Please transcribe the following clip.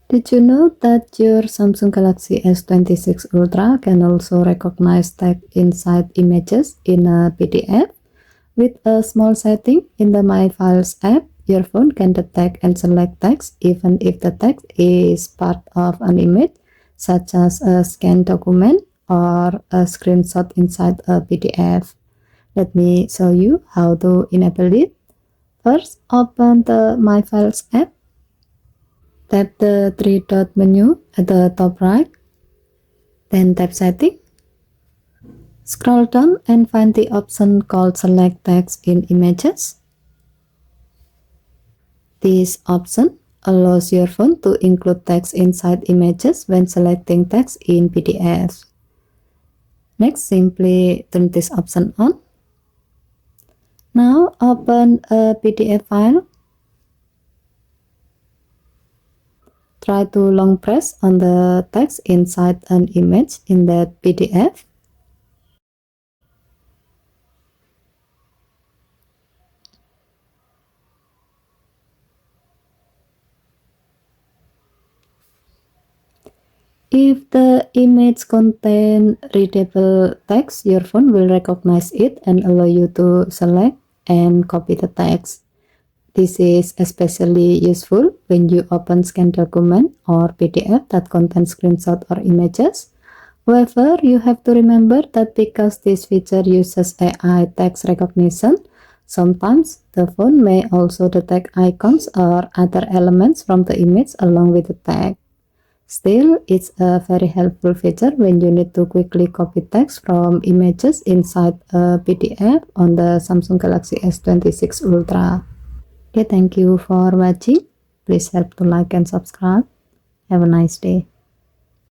Did you know that your Samsung Galaxy S26 Ultra can also recognize text inside images in a PDF? With a small setting in the My Files app, your phone can detect and select text even if the text is part of an image, such as a scanned document or a screenshot inside a PDF. Let me show you how to enable it. First, open the My Files app. Tap the three-dot menu at the top right, then tap Setting. Scroll down and find the option called Select Text in Images. This option allows your phone to include text inside images when selecting text in PDF. Next, simply turn this option on. Now open a PDF file. Try to long press on the text inside an image in that PDF. If the image contains readable text, your phone will recognize it and allow you to select and copy the text. This is especially useful when you open scanned document or PDF that contain screenshots or images. However, you have to remember that because this feature uses AI text recognition, sometimes the phone may also detect icons or other elements from the image along with the text. Still, it's a very helpful feature when you need to quickly copy text from images inside a PDF on the Samsung Galaxy S26 Ultra. Okay, thank you for watching. Please help to like and subscribe. Have a nice day.